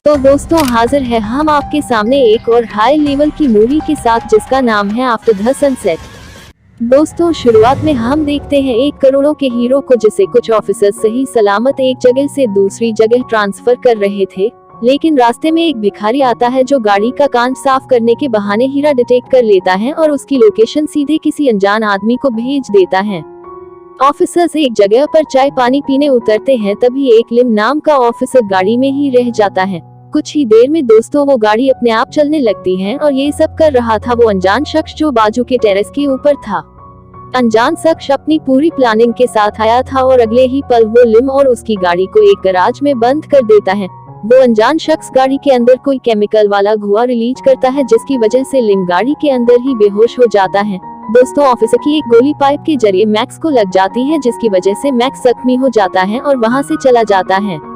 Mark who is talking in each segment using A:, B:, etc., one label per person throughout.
A: तो दोस्तों हाजिर है हम आपके सामने एक और हाई लेवल की मूवी के साथ जिसका नाम है आफ्टर द सनसेट। दोस्तों शुरुआत में हम देखते हैं एक करोड़ों के हीरो को जिसे कुछ ऑफिसर सही सलामत एक जगह से दूसरी जगह ट्रांसफर कर रहे थे, लेकिन रास्ते में एक भिखारी आता है जो गाड़ी का कांच साफ करने के बहाने हीरा डिटेक्ट कर लेता है और उसकी लोकेशन सीधे किसी अनजान आदमी को भेज देता है। ऑफिसर्स एक जगह पर चाय पानी पीने उतरते हैं, तभी एक लिम नाम का ऑफिसर गाड़ी में ही रह जाता है। कुछ ही देर में दोस्तों वो गाड़ी अपने आप चलने लगती है और ये सब कर रहा था वो अनजान शख्स जो बाजू के टेरेस के ऊपर था। अनजान शख्स अपनी पूरी प्लानिंग के साथ आया था और अगले ही पल वो लिम और उसकी गाड़ी को एक गैराज में बंद कर देता है। वो अनजान शख्स गाड़ी के अंदर कोई केमिकल वाला धुआं रिलीज करता है जिसकी वजह से लिम गाड़ी के अंदर ही बेहोश हो जाता है। दोस्तों ऑफिसर की एक गोली पाइप के जरिए मैक्स को लग जाती है जिसकी वजह से मैक्स जख्मी हो जाता है और वहां से चला जाता है।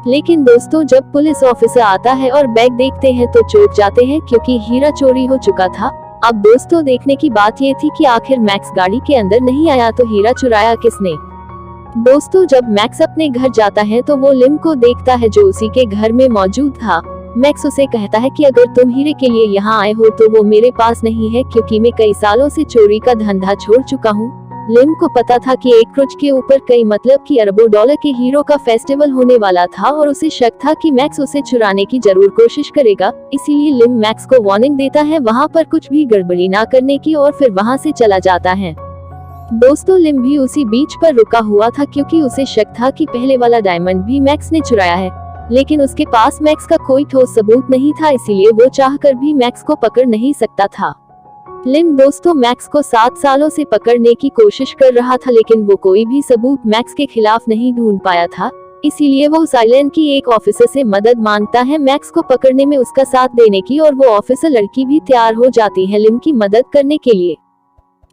A: लेकिन दोस्तों जब पुलिस ऑफिसर आता है और बैग देखते हैं तो चौंक जाते हैं क्योंकि हीरा चोरी हो चुका था। अब दोस्तों देखने की बात ये थी कि आखिर मैक्स गाड़ी के अंदर नहीं आया तो हीरा चुराया किसने। दोस्तों जब मैक्स अपने घर जाता है तो वो लिम को देखता है जो उसी के घर में मौजूद था। मैक्स उसे कहता है कि अगर तुम हीरे के लिए यहाँ आए हो तो वो मेरे पास नहीं है क्योंकि मैं कई सालों से चोरी का धंधा छोड़ चुका हूँ। लिम को पता था कि एक क्रूज के ऊपर कई मतलब कि अरबों डॉलर के हीरो का फेस्टिवल होने वाला था और उसे शक था कि मैक्स उसे चुराने की जरूर कोशिश करेगा, इसीलिए लिम मैक्स को वार्निंग देता है वहाँ पर कुछ भी गड़बड़ी ना करने की और फिर वहाँ से चला जाता है। दोस्तों लिम भी उसी बीच पर रुका हुआ था क्योंकि उसे शक था कि पहले वाला डायमंड भी मैक्स ने चुराया है, लेकिन उसके पास मैक्स का कोई ठोस सबूत नहीं था, इसीलिए वो चाहकर भी मैक्स को पकड़ नहीं सकता था। लिम दोस्तों मैक्स को 7 सालों से पकड़ने की कोशिश कर रहा था लेकिन वो कोई भी सबूत मैक्स के खिलाफ नहीं ढूंढ पाया था, इसीलिए वो उस आइलैंड की एक ऑफिसर से मदद मांगता है मैक्स को पकड़ने में उसका साथ देने की, और वो ऑफिसर लड़की भी तैयार हो जाती है लिम की मदद करने के लिए।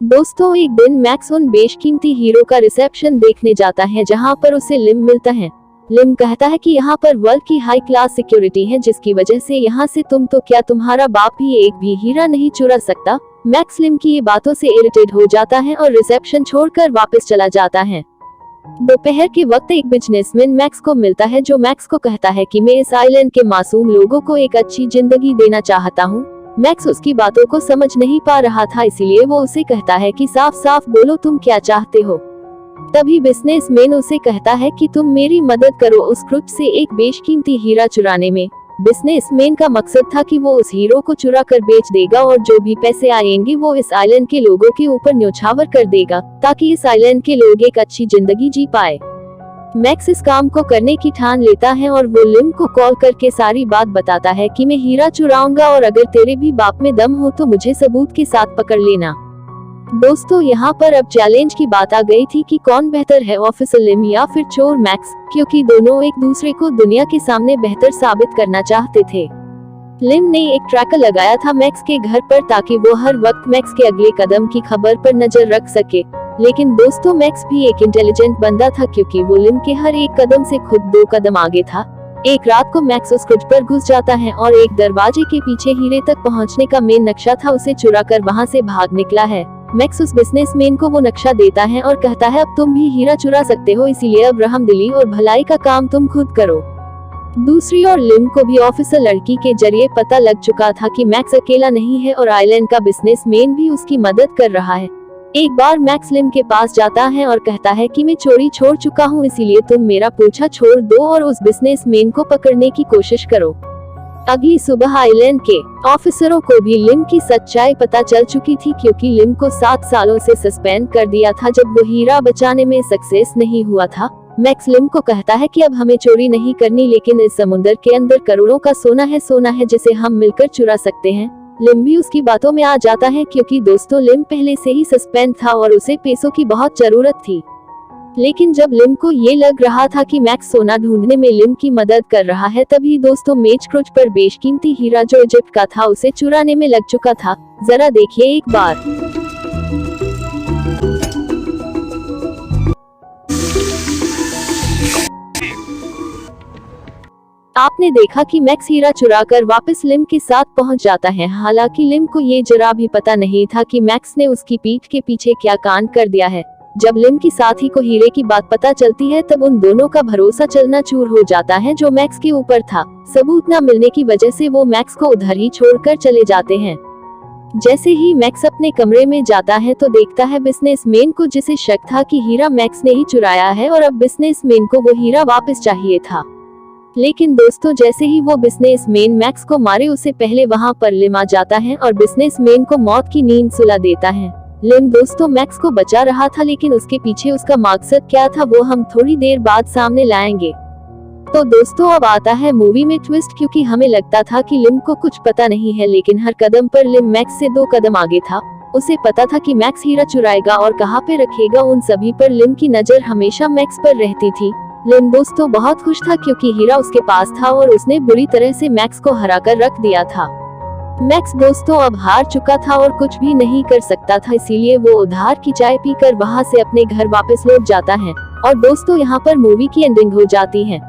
A: दोस्तों एक दिन मैक्स उन बेशकीमती हीरो का रिसेप्शन देखने जाता है जहाँ पर उसे लिम मिलता है। लिम कहता है कि यहाँ पर वर्ल्ड की हाई क्लास सिक्योरिटी है जिसकी वजह से यहाँ से तुम तो क्या तुम्हारा बाप भी एक भी हीरा नहीं चुरा सकता। मैक्स लिम की ये बातों से इरिटेट हो जाता है और रिसेप्शन छोड़कर वापस चला जाता है। दोपहर के वक्त एक बिजनेसमैन मैक्स को मिलता है जो मैक्स को कहता है कि मैं इस आइलैंड के मासूम लोगों को एक अच्छी जिंदगी देना चाहता हूँ। मैक्स उसकी बातों को समझ नहीं पा रहा था, इसीलिए वो उसे कहता है कि साफ साफ बोलो तुम क्या चाहते हो। तभी बिजनेसमैन उसे कहता है कि तुम मेरी मदद करो उस क्रूज से एक बेशकीमती हीरा चुराने में। बिजनेसमैन का मकसद था कि वो उस हीरो को चुरा कर बेच देगा और जो भी पैसे आएंगे वो इस आइलैंड के लोगों के ऊपर न्योछावर कर देगा ताकि इस आइलैंड के लोग एक अच्छी जिंदगी जी पाए। मैक्स इस काम को करने की ठान लेता है और वो लिम को कॉल करके सारी बात बताता है कि मैं हीरा चुराऊंगा और अगर तेरे भी बाप में दम हो तो मुझे सबूत के साथ पकड़ लेना। दोस्तों यहाँ पर अब चैलेंज की बात आ गई थी कि कौन बेहतर है, ऑफिसर लिम या फिर चोर मैक्स, क्योंकि दोनों एक दूसरे को दुनिया के सामने बेहतर साबित करना चाहते थे। लिम ने एक ट्रैकर लगाया था मैक्स के घर पर ताकि वो हर वक्त मैक्स के अगले कदम की खबर पर नजर रख सके, लेकिन दोस्तों मैक्स भी एक इंटेलिजेंट बंदा था क्योंकि वो लिम के हर एक कदम से खुद 2 कदम आगे था। एक रात को मैक्स उस क्रूज पर घुस जाता है और एक दरवाजे के पीछे हीरे तक पहुंचने का मेन नक्शा था उसे चुरा कर वहाँ से भाग निकला है। मैक्स उस बिजनेसमैन को वो नक्शा देता है और कहता है अब तुम भी हीरा चुरा सकते हो, इसीलिए अब रहमदिली और भलाई का काम तुम खुद करो। दूसरी ओर लिम को भी ऑफिसर लड़की के जरिए पता लग चुका था कि मैक्स अकेला नहीं है और आइलैंड का बिजनेसमैन भी उसकी मदद कर रहा है। एक बार मैक्स लिम के पास जाता है और कहता है कि मैं चोरी छोड़ चुका हूँ, इसीलिए तुम मेरा पीछा छोड़ दो और उस बिजनेसमैन को पकड़ने की कोशिश करो। अगली सुबह आइलैंड के ऑफिसरों को भी लिम की सच्चाई पता चल चुकी थी क्योंकि लिम को 7 सालों से सस्पेंड कर दिया था जब वो हीरा बचाने में सक्सेस नहीं हुआ था। मैक्स लिम को कहता है कि अब हमें चोरी नहीं करनी, लेकिन इस समुद्र के अंदर करोड़ों का सोना है जिसे हम मिलकर चुरा सकते हैं। लिम भी उसकी बातों में आ जाता है क्योंकि दोस्तों लिम पहले से ही सस्पेंड था और उसे पैसों की बहुत जरूरत थी। लेकिन जब लिम को ये लग रहा था कि मैक्स सोना ढूंढने में लिम की मदद कर रहा है, तभी दोस्तों मेज क्रूज पर बेशकीमती हीरा जो इजिप्ट का था उसे चुराने में लग चुका था। जरा देखिए एक बार। आपने देखा कि मैक्स हीरा चुराकर वापस लिम के साथ पहुंच जाता है। हालांकि लिम को ये जरा भी पता नहीं था कि मैक्स ने उसकी पीठ के पीछे क्या कांड कर दिया है। जब लिम की साथी को हीरे की बात पता चलती है तब उन दोनों का भरोसा चलना चूर हो जाता है जो मैक्स के ऊपर था। सबूत न मिलने की वजह से वो मैक्स को उधर ही छोड़कर चले जाते हैं। जैसे ही मैक्स अपने कमरे में जाता है तो देखता है बिजनेसमैन को, जिसे शक था कि हीरा मैक्स ने ही चुराया है और अब बिजनेसमैन को वो हीरा वापस चाहिए था। लेकिन दोस्तों, जैसे ही वो बिजनेसमैन मैक्स को मारे उससे पहले वहां पर लिम आ जाता है और बिजनेसमैन को मौत की नींद सुला देता है। लिम दोस्तों मैक्स को बचा रहा था, लेकिन उसके पीछे उसका मकसद क्या था वो हम थोड़ी देर बाद सामने लाएंगे। तो दोस्तों अब आता है मूवी में ट्विस्ट, क्योंकि हमें लगता था कि लिम को कुछ पता नहीं है, लेकिन हर कदम पर लिम मैक्स से 2 कदम आगे था। उसे पता था कि मैक्स हीरा चुराएगा और कहाँ पे रखेगा। उन सभी पर लिम की नजर हमेशा मैक्स पर रहती थी। लिम दोस्तों बहुत खुश था क्योंकि हीरा उसके पास था और उसने बुरी तरह से मैक्स को हराकर रख दिया था। मैक्स दोस्तों अब हार चुका था और कुछ भी नहीं कर सकता था, इसीलिए वो उधार की चाय पीकर वहां से अपने घर वापस लौट जाता है। और दोस्तों यहाँ पर मूवी की एंडिंग हो जाती है।